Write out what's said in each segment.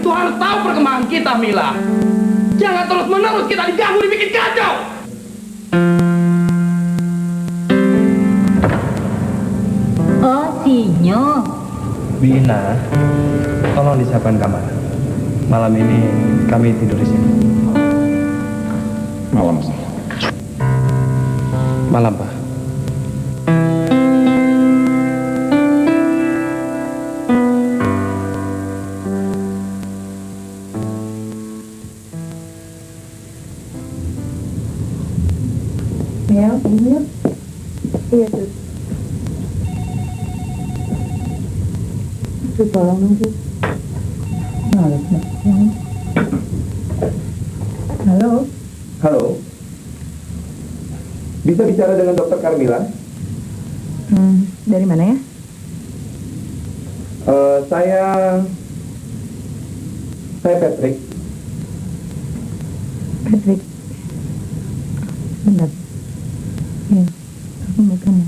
itu harus tahu perkembangan kita, Mila. Jangan terus-menerus kita diganggu, dibikin kacau. Oh, Sinyo. Bina, tolong disiapkan kamar. Malam ini kami tidur di sini. Malam. Malam, Pak. Ya, iya. Iya, Sus. Sus, tolong dong, Sus. Halo. Halo. Bisa bicara dengan Dokter Carmila? Dari mana ya? Saya Patrick. Patrick. Bentar. Ya, aku makan ya.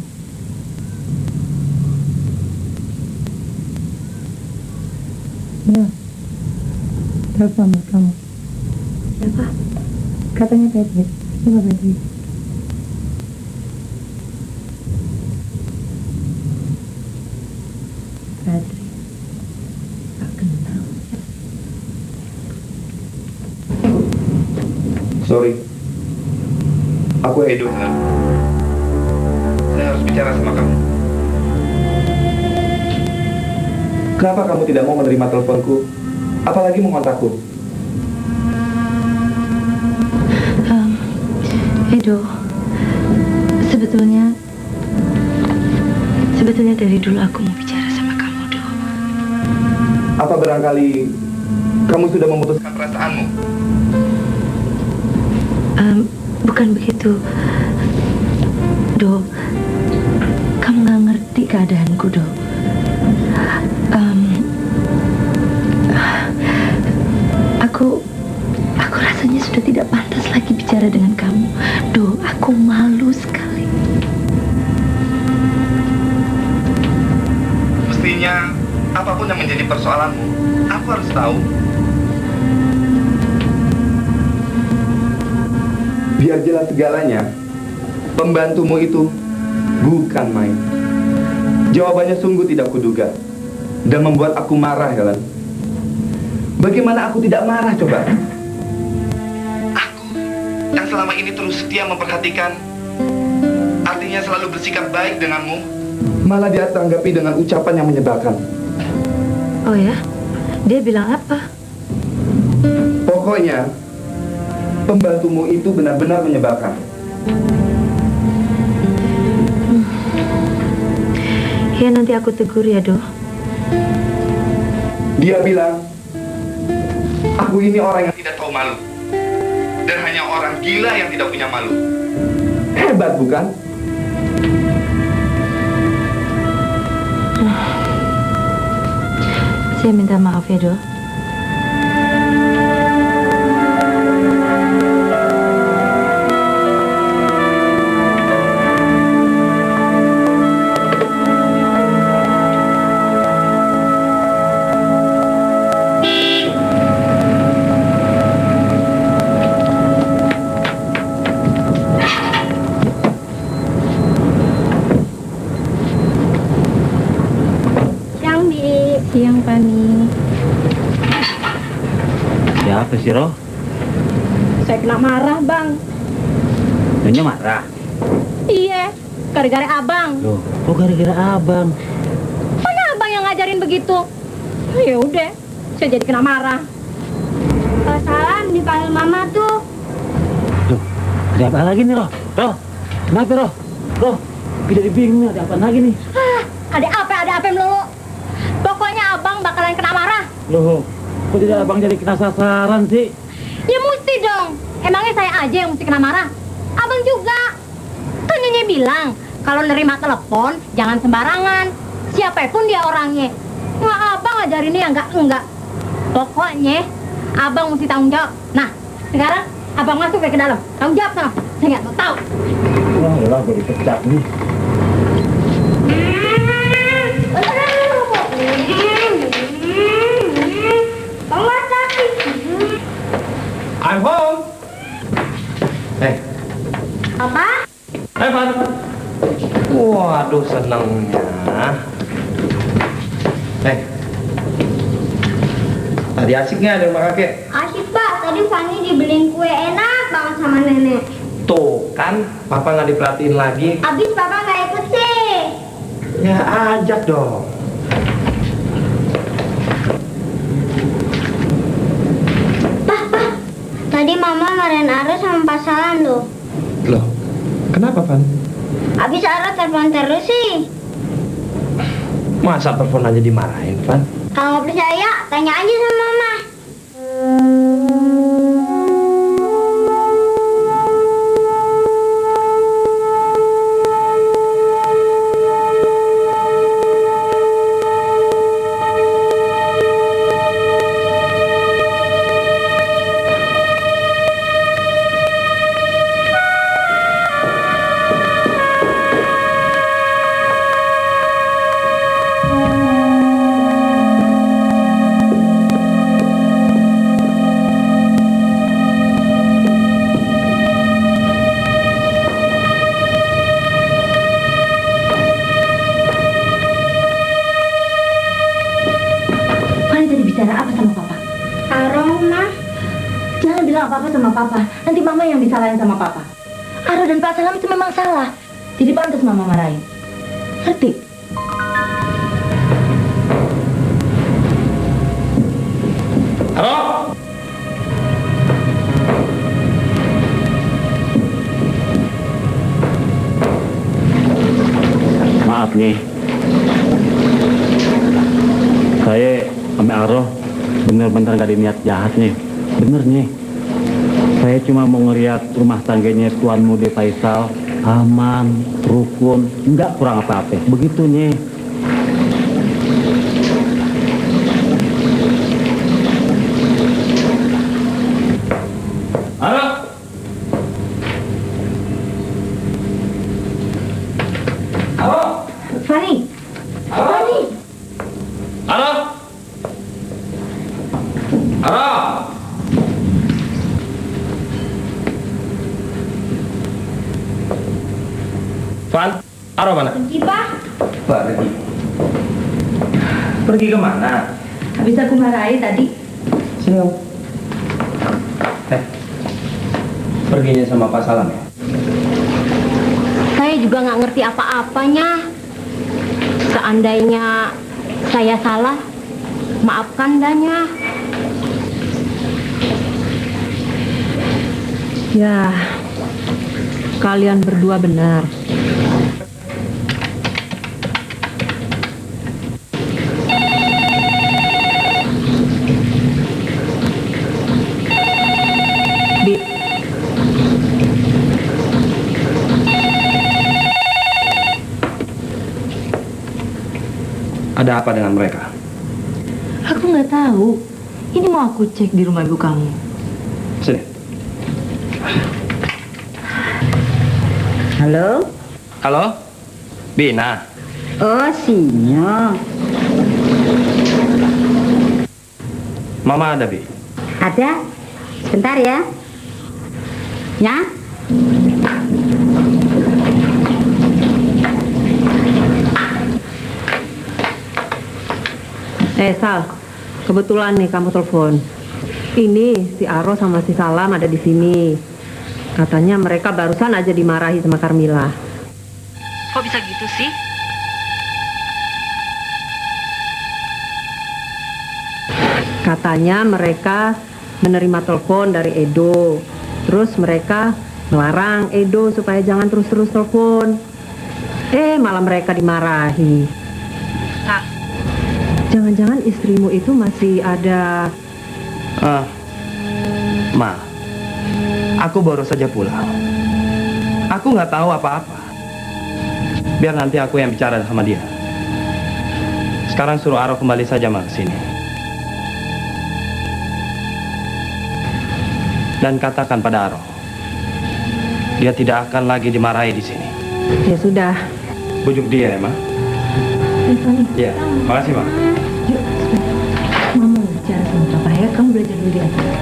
Ya, telepon buat kamu. Siapa? Katanya Patrick. Siapa Patrick? Patrick. Tak kenal. Sorry. Aku Edo. Saya harus bicara sama kamu. Kenapa kamu tidak mau menerima teleponku? Apalagi mengontakku? Edo, sebetulnya dari dulu aku mau bicara sama kamu, Do. Apa barangkali kamu sudah memutuskan perasaanmu? Bukan begitu, Do. Kamu nggak ngerti keadaanku, Do. Aku rasanya sudah tidak pantas lagi bicara dengan kamu, Do. Aku malu sekali. Mestinya apapun yang menjadi persoalanmu, aku harus tahu. Biar jelas segalanya, pembantumu itu bukan main. Jawabannya sungguh tidak kuduga dan membuat aku marah, Helen. Bagaimana aku tidak marah, coba? Aku yang selama ini terus setia memperhatikan, artinya selalu bersikap baik denganmu, malah dia tanggapi dengan ucapan yang menyebalkan. Oh ya? Dia bilang apa? Pokoknya, pembantumu itu benar-benar menyebalkan. Ya, nanti aku tegur ya, Do. Dia bilang, aku ini orang yang tidak tahu malu. Dan hanya orang gila yang tidak punya malu. Hebat, bukan? Saya minta maaf ya, Do. Siang, Pani. Siapa sih, Roh? Saya kena marah, Bang. Nyonya marah? Iya, gara-gara abang. Loh, kok gara-gara abang? Mana abang yang ngajarin begitu? Ya udah, saya jadi kena marah. Salam dipanggil mama tuh. Loh, ada apa lagi nih, Roh? Roh, kenapa, Roh? Roh, kita bingung nih, ada apa lagi nih? Ada apa melulu. Pokoknya abang bakalan kena marah. Loh, kok tidak abang jadi kena sasaran sih? Ya mesti dong. Emangnya saya aja yang mesti kena marah? Abang juga. Kan Nyonya bilang, kalau nerima telepon, jangan sembarangan. Siapapun dia orangnya. Nggak abang ajarinnya yang enggak. Pokoknya, abang mesti tanggung jawab. Nah, sekarang abang masuk ke dalam. Tanggung jawab sana. Saya nggak mau tahu. Wah, yalah, gue dipecat nih. Penguasa I'm home. Papa? Van. Waduh, senangnya. Tadi asik nggak di rumah kakek? Asik, Pak. Tadi Fanny dibeliin kue enak banget sama nenek. Tuh kan, papa nggak diperhatiin lagi. Abis Papa nggak ikut sih. Ya ajak dong. Pak. Tadi Mama marahin Ara sama Pak Salam loh. Loh, kenapa, Van? Abis Ara telepon terus sih. Masa telepon aja dimarahin, Van? Kalau nggak percaya, tanya aja sama Mama. Bicara apa sama Papa? Aro, Ma. Jangan bilang apa-apa sama Papa. Nanti Mama yang disalahin sama Papa. Aro dan Pak Salam itu memang salah. Jadi pantas Mama marahin. Ngerti? Halo? Maaf nih. Saya sama Aroh bener-bener gak ada niat jahat nih. Bener nih. Saya cuma mau ngeliat rumah tangganya Tuan Mude Faisal aman, rukun, nggak kurang apa-apa. Begitu nih. Halo? Halo? Fanny. Halo? Halo? Halo? Van, Aro mana? Pergi, Pak. Pergi. Pergi kemana? Habis aku marahin tadi. Sini, Om. Perginya sama Pak Salam ya? Saya juga nggak ngerti apa-apanya. Seandainya saya salah, maafkan Danya. Ya, kalian berdua benar. Bi, Ada apa dengan mereka? aku nggak tahu. Ini mau aku cek di rumah ibu kamu. Sini. Halo? Halo? Bina? Oh, Sinyo. Mama ada, Bi? Ada? Sebentar ya. Ya? Sal, kebetulan nih kamu telepon. Ini si Aro sama si Salam ada di sini. Katanya mereka barusan aja dimarahi sama Carmila. Kok bisa gitu sih? Katanya mereka menerima telepon dari Edo. Terus mereka melarang Edo supaya jangan terus-terus telepon. Malah mereka dimarahi. Sal, jangan-jangan istrimu itu masih ada... Ma, aku baru saja pulang. Aku nggak tahu apa-apa. Biar nanti aku yang bicara sama dia. Sekarang suruh Aro kembali saja Ma ke sini. Dan katakan pada Aro, dia tidak akan lagi dimarahi di sini. Ya sudah. Bujuk dia ya, Ma. Iya, makasih, Ma. Yuk, Mama mau bicara sama Papa ya. Kamu belajar dulu di atas.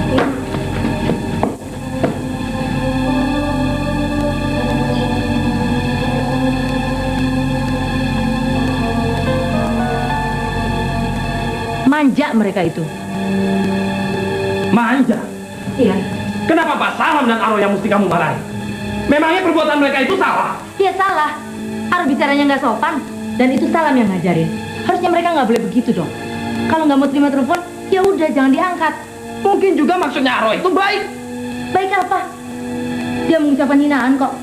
mereka itu? Manja. Iya. Kenapa Pak Salam dan Aro yang mesti kamu marahi? Memangnya perbuatan mereka itu salah? Dia salah. Aro bicaranya nggak sopan. Dan itu Salam yang ngajarin. Harusnya mereka nggak boleh begitu dong. Kalau nggak mau terima telepon, ya udah jangan diangkat. Mungkin juga maksudnya Aro itu baik. Baik apa? Dia mengucapkan hinaan kok.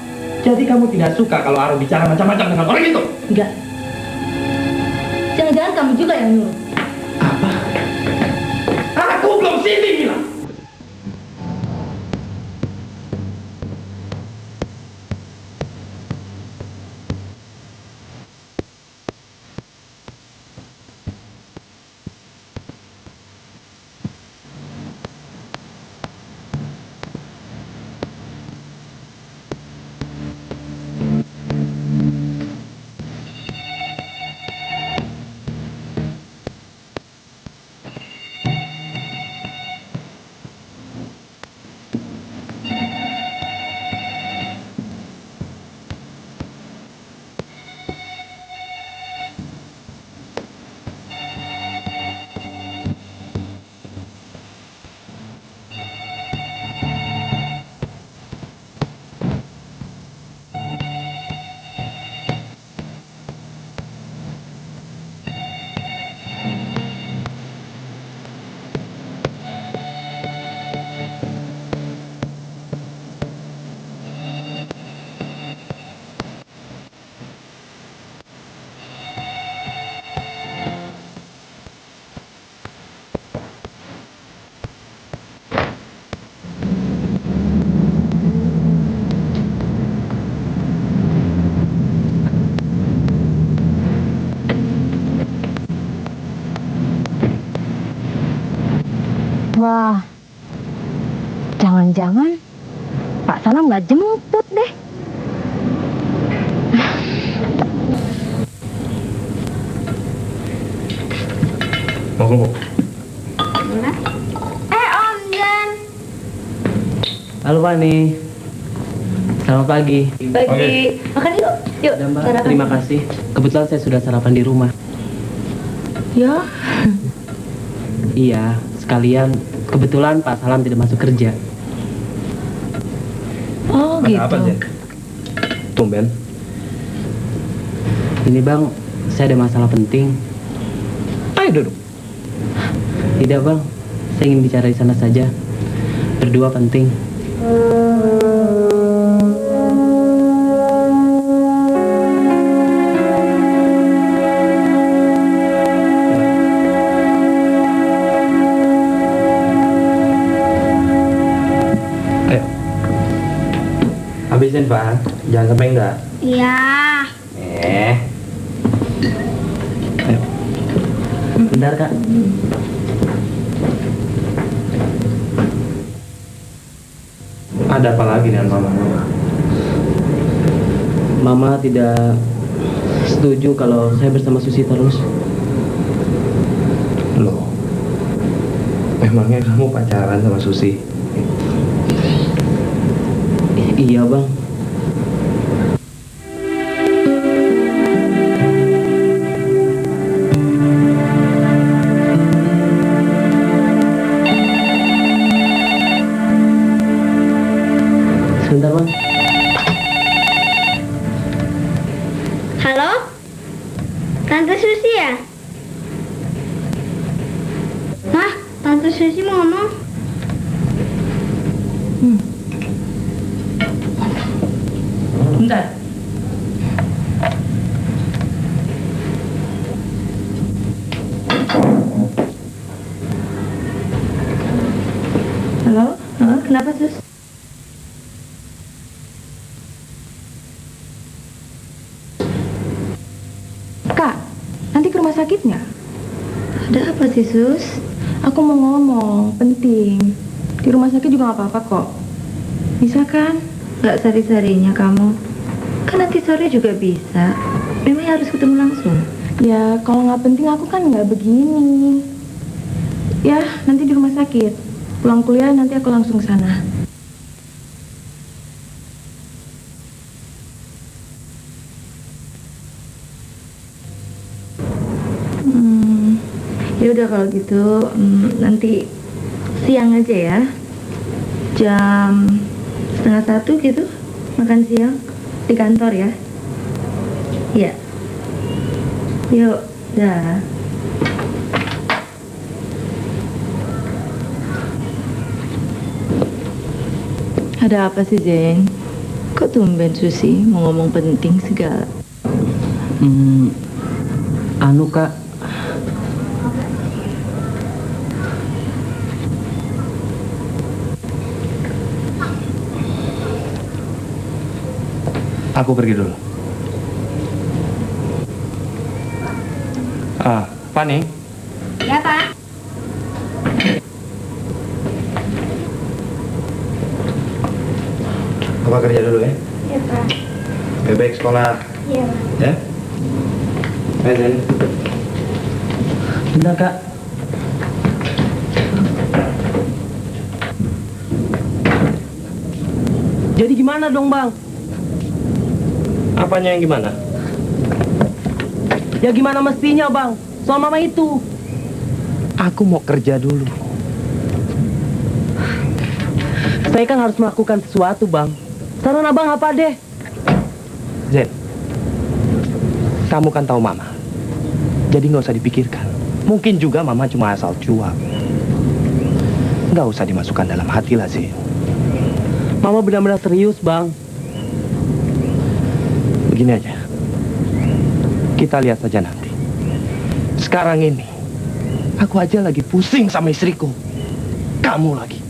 Jadi kamu tidak suka kalau Aro bicara macam-macam dengan orang itu? Enggak. Jangan-jangan kamu juga yang nyuruh. Apa? Aku belum sini bilang. Wah, jangan-jangan Pak Salam nggak jemput deh. Mau Bu. Om Jan. Halo Fani, selamat pagi. Pagi. Makan yuk. Yuk. Ada Mbak, sarapan. terima kasih. Kebetulan saya sudah sarapan di rumah. Ya. Iya, sekalian kebetulan Pak Salam tidak masuk kerja. Oh gitu. Apa sih? Tumben. Ini Bang, saya ada masalah penting. Ayo duduk. Tidak Bang, saya ingin bicara di sana saja. Berdua penting. Ayo. Habisin Pak, jangan sampai enggak. Iya. Ayo. Bentar Kak. Ada apa lagi dengan Mama? Mama tidak setuju kalau saya bersama Susi terus. Loh, memangnya kamu pacaran sama Susi? Iya Bang. Sebentar Bang. Halo? Tante Susi ya? Hah? Tante Susi mau ngomong? Bentar. Halo? Halo, kenapa Sus? Kak, nanti ke rumah sakitnya? Ada apa sih Sus? Aku mau ngomong, penting. Di rumah sakit juga nggak apa-apa kok. Bisa kan? Gak sari-sarinya kamu. Kan nanti sore juga bisa. Memang harus ketemu langsung. Ya, kalau nggak penting aku kan nggak begini. Ya, nanti di rumah sakit. Pulang kuliah nanti aku langsung ke sana. Ya udah kalau gitu nanti siang aja ya. Jam 12:30 gitu makan siang di kantor ya. Iya. Yuk, dah. Ada apa sih, Zen? Kok tumben Susi mau ngomong penting segala? Anu Kak, Aku pergi dulu. Fani, Ya, Pak. Papa kerja dulu ya. Iya, Pak. Baik-baik sekolah. Iya. Ya. Ayo, Zen. bentar Kak. Jadi gimana dong Bang? Apanya yang gimana? Ya gimana mestinya Bang? Soal mama itu. Aku mau kerja dulu. Saya kan harus melakukan sesuatu Bang. Saran Abang apa deh? Zen, kamu kan tahu Mama. Jadi nggak usah dipikirkan. Mungkin juga Mama cuma asal cuap. Nggak usah dimasukkan dalam hati lah, Zen. Mama benar-benar serius Bang. Begini aja. Kita lihat saja nanti. Sekarang ini, aku aja lagi pusing sama istriku. Kamu lagi.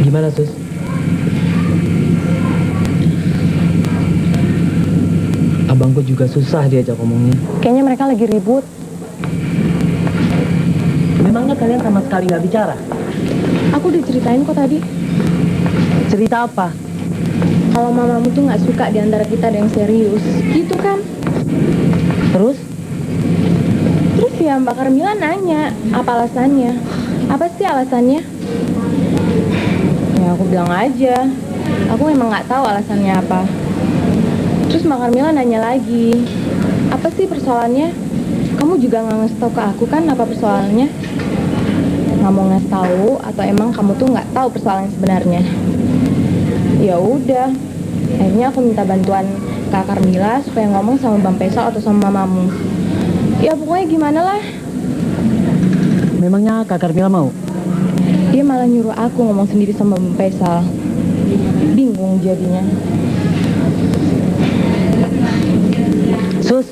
Gimana Sus? Abangku juga susah diajak ngomongnya. Kayaknya mereka lagi ribut. Memangnya kalian sama sekali nggak bicara? Aku udah ceritain kok tadi. Cerita apa? Kalau mamamu tuh nggak suka di antara kita ada yang serius. Gitu kan? Terus? Terus ya Mbak Carmila nanya, apa alasannya? Apa sih alasannya? Ya aku bilang aja, aku emang nggak tahu alasannya apa. Terus Mbak Carmila nanya lagi, apa sih persoalannya? Kamu juga nggak ngasih tahu ke aku kan apa persoalannya? Nggak mau ngasih tahu atau emang kamu tuh nggak tahu persoalannya sebenarnya? Ya udah, akhirnya aku minta bantuan Kak Carmila supaya ngomong sama Bang Faisal atau sama mamamu. Ya pokoknya gimana lah. Memangnya Kak Carmila mau? Dia malah nyuruh aku ngomong sendiri sama Bang Faisal. Bingung jadinya. Sus,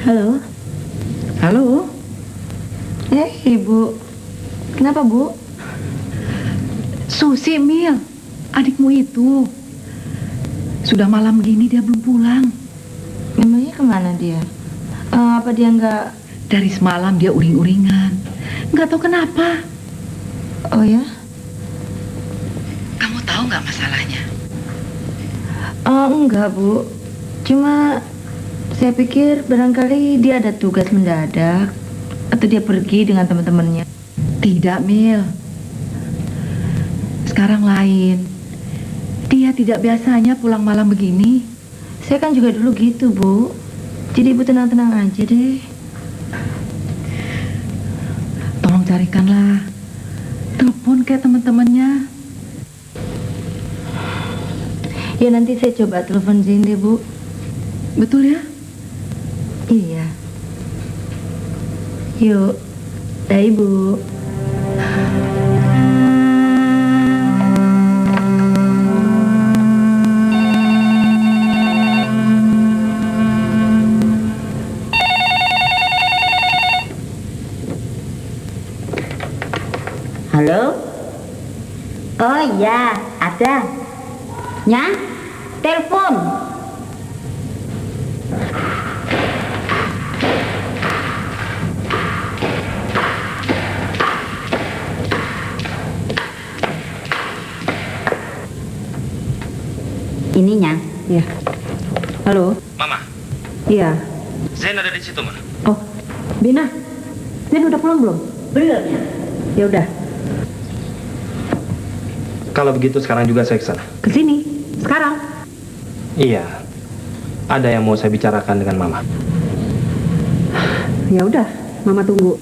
Halo. Halo? Ibu. Kenapa, Bu? Susi, Mil. Adikmu itu. Sudah malam gini dia belum pulang. Memangnya kemana dia? Apa dia nggak... Dari semalam dia uring-uringan. Nggak tahu kenapa. Oh ya? Kamu tahu nggak masalahnya? Enggak, Bu. Cuma saya pikir barangkali dia ada tugas mendadak atau dia pergi dengan teman-temannya. Tidak, Mil. Sekarang lain. Dia tidak biasanya pulang malam begini. Saya kan juga dulu gitu, Bu. Jadi Ibu tenang-tenang aja deh. Tolong carikanlah telepon kayak teman-temannya. Ya nanti saya coba telepon Zain deh, Bu. Betul ya? Iya. Yuk. Dah, Ibu. Halo? Oh iya, ada. Nya, telepon. Ininya. Iya. Halo? Mama, Iya. Zain ada di situ, Ma. Oh, Bina. Zain udah pulang belum? Belum. Ya udah. Kalau begitu sekarang juga saya ke sana. Ke sini. Sekarang. Iya. Ada yang mau saya bicarakan dengan Mama. Ya udah, Mama tunggu.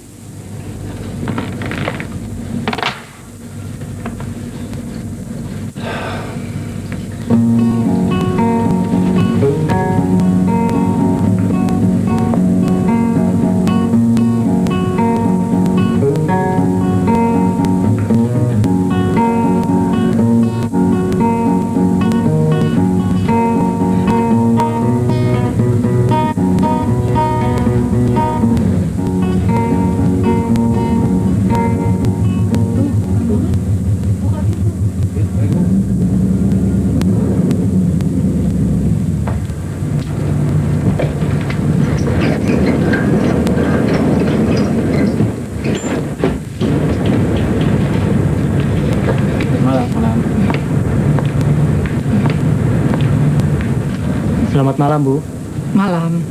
Selamat malam, Bu. Malam.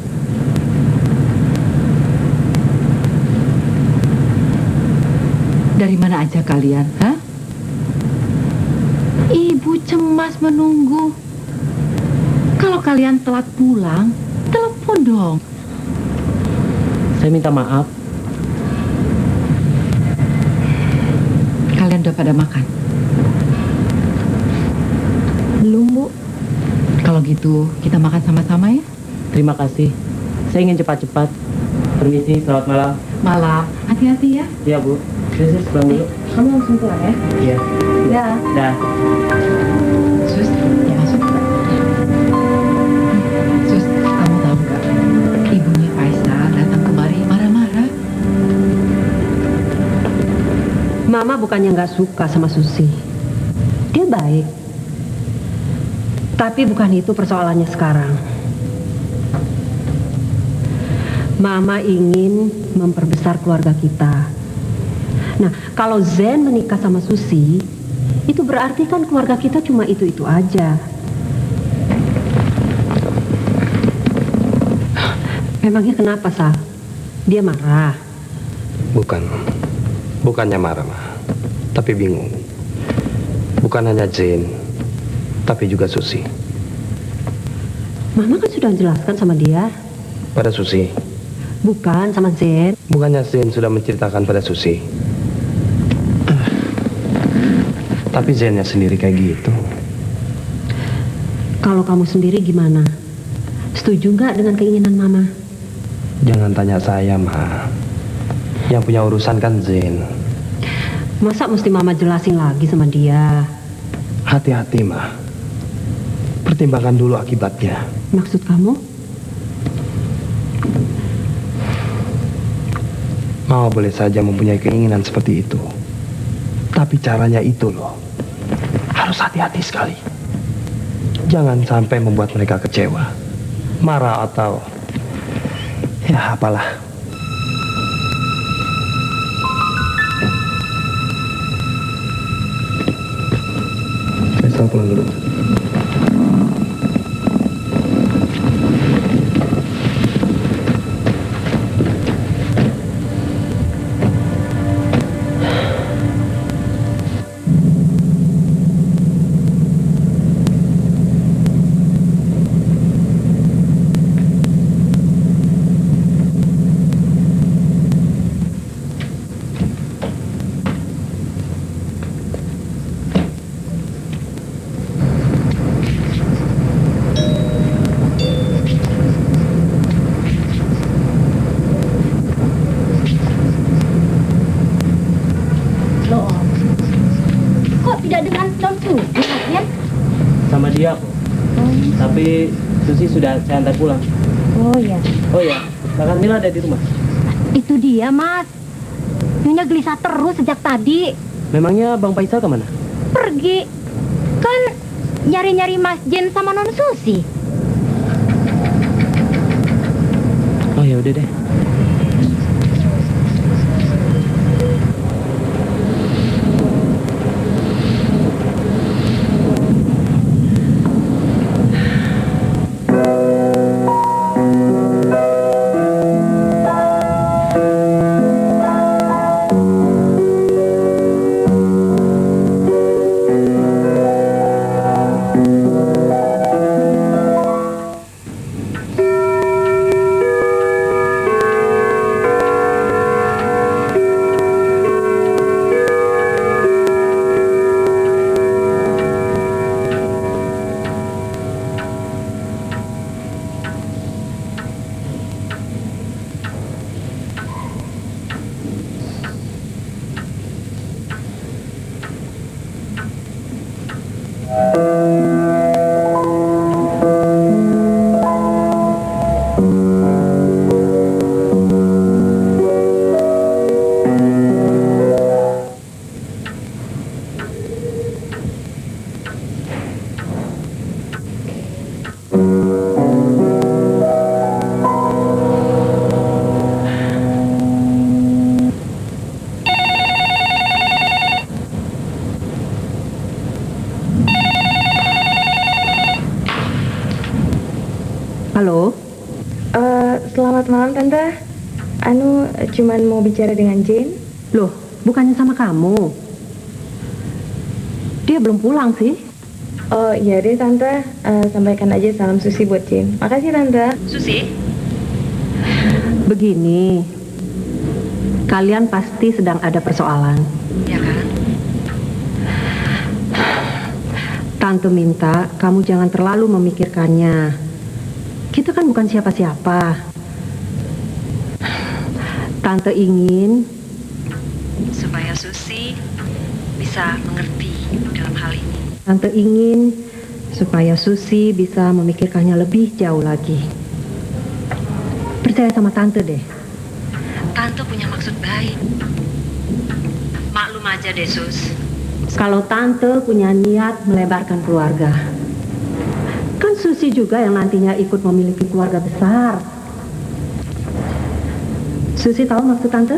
Dari mana aja kalian, ha? Ibu cemas menunggu. Kalau kalian telat pulang, telepon dong. Saya minta maaf. Kalian udah pada makan? Belum, Bu. Kalau gitu, kita makan sama-sama ya? Terima kasih. Saya ingin cepat-cepat. Permisi, selamat malam. Malam. Hati-hati ya. Iya, Bu. Saya pulang dulu. Kamu langsung pulang ya? Iya. Ya. Dah. Sus, ya masuk. Sus, kamu tahu nggak? Ibunya Faisal datang kemari marah-marah. Mama bukannya nggak suka sama Susi. Dia baik. Tapi bukan itu persoalannya sekarang. Mama ingin memperbesar keluarga kita. Nah, kalau Zain menikah sama Susi, itu berarti kan keluarga kita cuma itu-itu aja. Memangnya kenapa, Sal? Dia marah? Bukannya marah, Ma. Tapi bingung. Bukan hanya Zain, tapi juga Susi. Mama kan sudah jelaskan sama dia. Pada Susi. Bukan sama Zain. Bukannya Zain sudah menceritakan pada Susi. Tapi Zainnya sendiri kayak gitu. Kalau kamu sendiri gimana? Setuju nggak dengan keinginan Mama? Jangan tanya saya, Ma. Yang punya urusan kan Zain. Masa mesti Mama jelasin lagi sama dia? Hati-hati, Ma. Pertimbangkan dulu akibatnya. Maksud kamu? Mama boleh saja mempunyai keinginan seperti itu. Tapi caranya itu loh, harus hati-hati sekali. Jangan sampai membuat mereka kecewa, marah atau ya apalah. Saya pulang dulu. Loh, kok tidak dengan Don Susi, Mas? Sama dia kok. Tapi Susi sudah saya antar pulang. Oh ya, Oh ya, Kak Carmila ada di rumah. itu dia, Mas. Nyonya gelisah terus sejak tadi. Memangnya Bang Faisal kemana? Pergi. Kan nyari-nyari Mas Jen sama Non Susi. Oh ya udah deh. Halo, Selamat malam Tante. Cuman mau bicara dengan Jane. loh, bukannya sama kamu? Dia belum pulang sih. Oh iya deh Tante, sampaikan aja salam Susi buat Jane. Makasih Tante. Susi? Begini, kalian pasti sedang ada persoalan. Ya kan? Tante minta kamu jangan terlalu memikirkannya. Kita kan bukan siapa-siapa. Tante ingin supaya Susi bisa mengerti dalam hal ini. Tante ingin supaya Susi bisa memikirkannya lebih jauh lagi. Percaya sama Tante deh. Tante punya maksud baik. Maklum aja deh, Sus. Kalau Tante punya niat melebarkan keluarga. Kan Susi juga yang nantinya ikut memiliki keluarga besar. Susi tahu maksud Tante?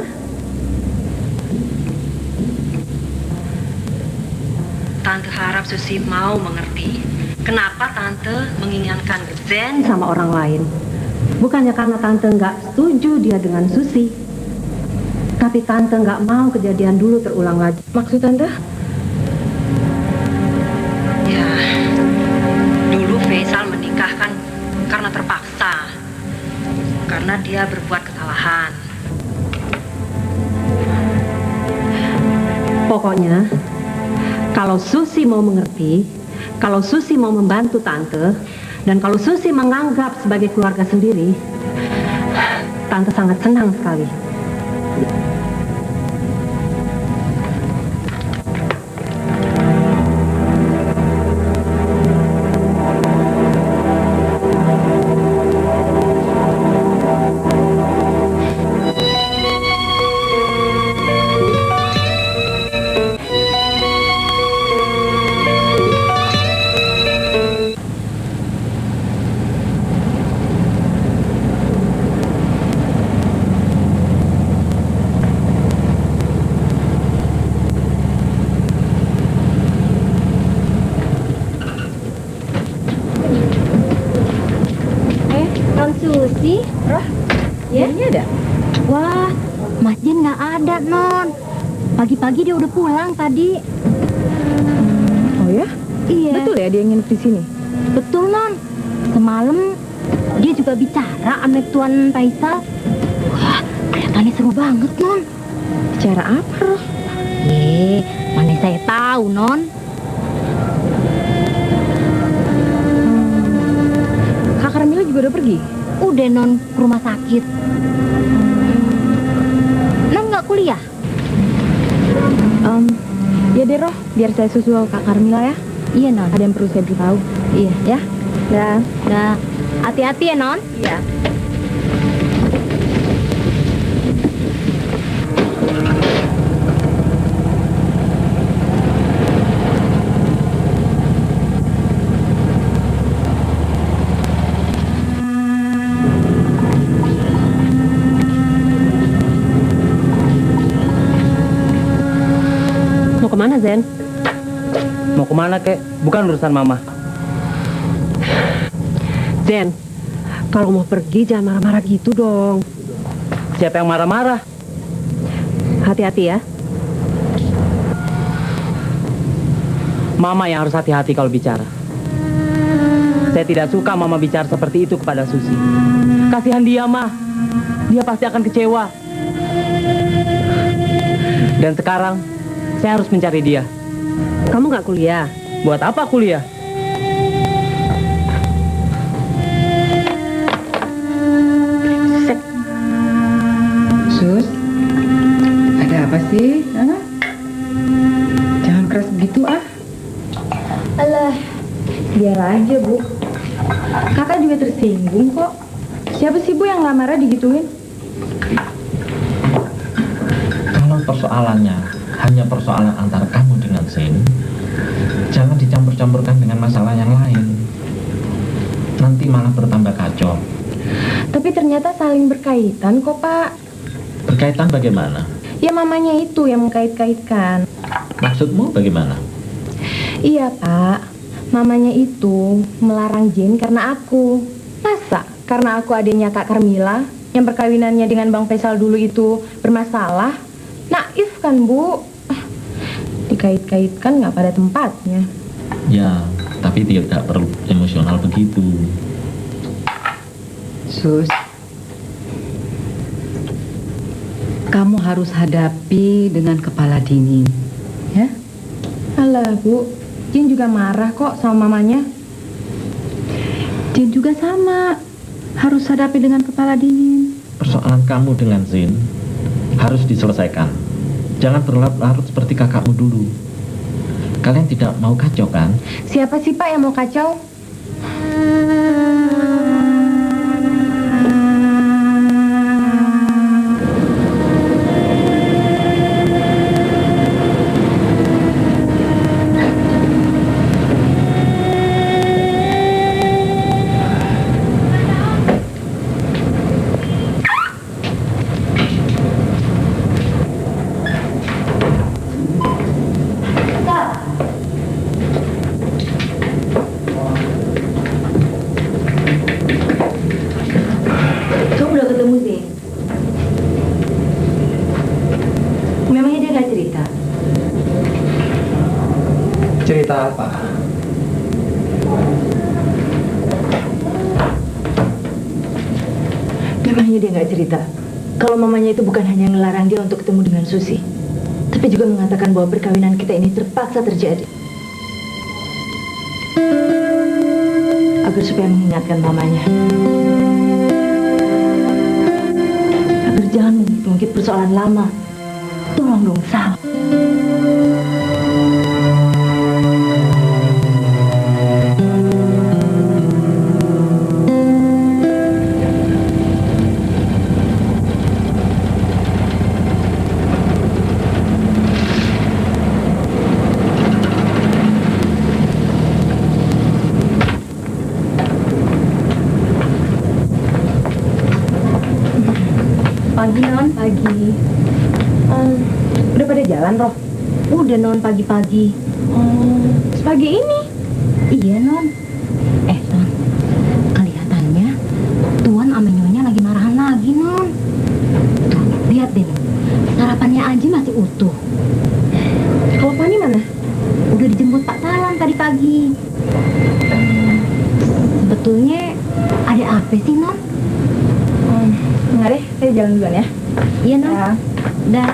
Tante harap Susi mau mengerti kenapa Tante menginginkan Zen sama orang lain. Bukannya karena Tante nggak setuju dia dengan Susi, tapi Tante nggak mau kejadian dulu terulang lagi. Maksud Tante? Ya, dulu Faisal menikahkan karena terpaksa, karena dia berbuat kesalahan. Pokoknya, kalau Susi mau mengerti, kalau Susi mau membantu Tante, dan kalau Susi menganggap sebagai keluarga sendiri, Tante sangat senang sekali. Susi, Roh, ya? ini ada? Wah, Mas Jen nggak ada, Non. Pagi-pagi dia udah pulang tadi. Oh ya? Iya. Betul ya dia nginep di sini? Betul, Non. Semalam dia juga bicara sama Tuan Faisal. Wah, kelihatannya seru banget, Non. Bicara apa, Roh? Mana saya tahu, Non. Kak Carmila juga udah pergi? Udah, Non, ke rumah sakit. Non nggak kuliah? Ya deh, Roh. Biar saya susul Kak Carmila ya. Iya, Non. Ada yang perlu saya beritahu. Iya. Ya? Dah. Dah. Hati-hati ya, Non. Iya. Mau kemana, Zen? Mau kemana, kek? Bukan urusan Mama. Zen, kalau mau pergi jangan marah-marah gitu dong. Siapa yang marah-marah? Hati-hati ya. Mama yang harus hati-hati kalau bicara. Saya tidak suka Mama bicara seperti itu kepada Susi. Kasihan dia, Ma. Dia pasti akan kecewa. Dan sekarang, saya harus mencari dia. Kamu nggak kuliah? Buat apa kuliah? Sus, ada apa sih? Hah? Jangan keras begitu ah. Alah, biar aja, Bu. Kakak juga tersinggung kok. Siapa sih, Bu, yang nggak marah digituin? Kalau persoalannya hanya persoalan antara kamu dengan Zain, jangan dicampur-campurkan dengan masalah yang lain. Nanti malah bertambah kacau. Tapi ternyata saling berkaitan kok, Pak. Berkaitan bagaimana? Ya mamanya itu yang mengkait-kaitkan. Maksudmu bagaimana? Iya, Pak. Mamanya itu melarang Jane karena aku. Masa? Karena aku adiknya Kak Carmila yang perkawinannya dengan Bang Faisal dulu itu bermasalah? Naif kan, Bu? Dikait-kaitkan nggak pada tempatnya. Ya, tapi tidak perlu emosional begitu. Sus, kamu harus hadapi dengan kepala dingin, ya? Alah, Bu. Jane juga marah kok sama mamanya. Jin juga sama, harus hadapi dengan kepala dingin. Persoalan kamu dengan Zain harus diselesaikan. Jangan berlarut-larut seperti kakakmu dulu. Kalian tidak mau kacau kan? Siapa sih, Pak, yang mau kacau? Kamu udah ketemu Zain? Memangnya dia gak cerita? Cerita apa? Memangnya dia gak cerita kalau mamanya itu bukan hanya ngelarang dia untuk ketemu dengan Susi, tapi juga mengatakan bahwa perkawinan kita ini terpaksa terjadi agar supaya mengingatkan mamanya agar jangan mengungkit persoalan lama. Tolong dong, Sal. Pagi, Non. Pagi. Udah pada jalan, Roh? Udah, Non, pagi-pagi. Pagi ini? Iya, Non. Non, kelihatannya Tuan sama Sebetulnya ada apa sih, Non? Enggak deh, saya jalan duluan ya. Iya, Non. Ya. Dah.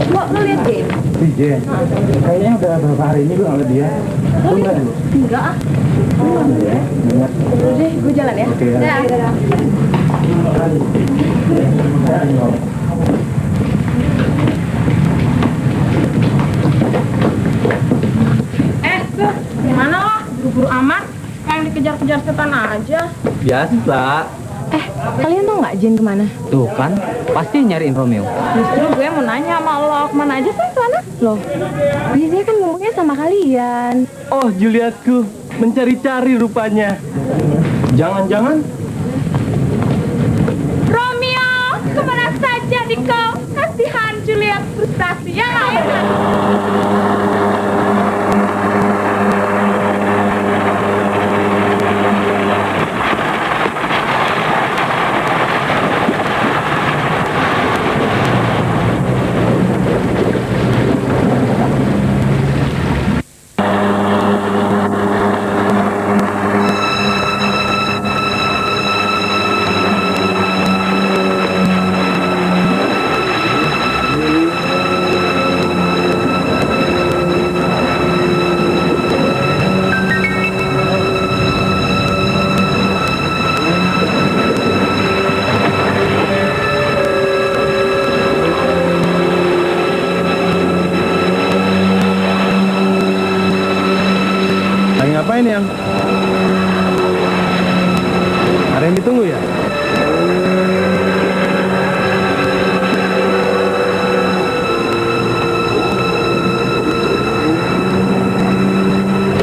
Mbak, lu lihat deh. Iya. Kayaknya udah beberapa hari ini gue nggak lihat dia. Lu nggak ada? Enggak ah. Udah deh, gue jalan ya. Oke, ya. Dah. Tuh, gimana lo? Buru-buru amat? Kayak dikejar-kejar setan aja. Biasa. Kalian tau nggak Jen kemana? Tuh kan, pasti nyariin Romeo. Justru gue mau nanya sama lo, kemana aja sih sana? Loh, biasanya kan ngomongnya sama kalian. Oh, Julietku, mencari-cari rupanya. Jangan-jangan Romeo, kemana saja di kau? Kasihan Juliet, frustasi ya lah. ngapain yang? Ada yang ditunggu ya?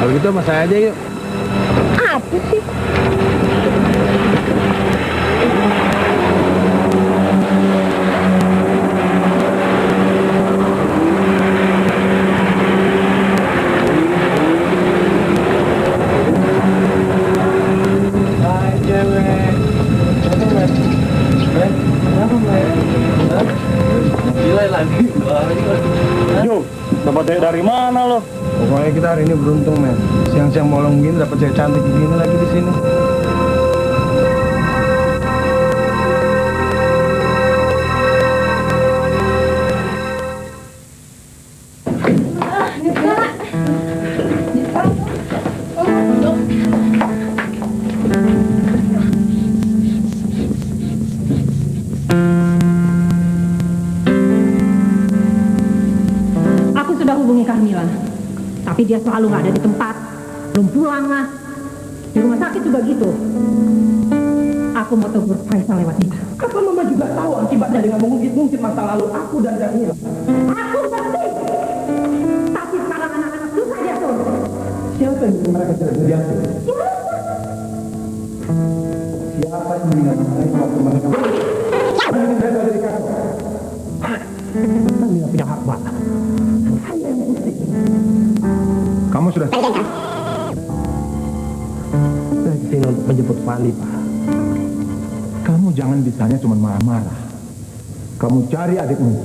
Kalau gitu sama saya aja yuk. Apa sih? Yuk, dapat cewek dari mana lo? Pokoknya kita hari ini beruntung, men. Siang-siang bolong gini dapat cewek cantik begini lagi di sini. Tapi dia selalu nggak ada di tempat, belum pulang lah. Di rumah sakit juga gitu. Aku mau tegur Faisal lewat dia. Apa mama juga tahu akibatnya dengan mengungkit-ungkit masa lalu aku dan Jamila? Aku ngerti. Tapi sekarang anak-anak susah diatur. Siapa yang bikin mereka tidak diatur? Siapa yang mengingat waktu mereka? Siapa yang mereka dari kantor? Kita tidak punya hak, Pak. Saya yang pusing. Kamu sudah... Saya kesini untuk menjemput Fali, Pak. Kamu jangan bisanya cuma marah-marah. Kamu cari adikmu.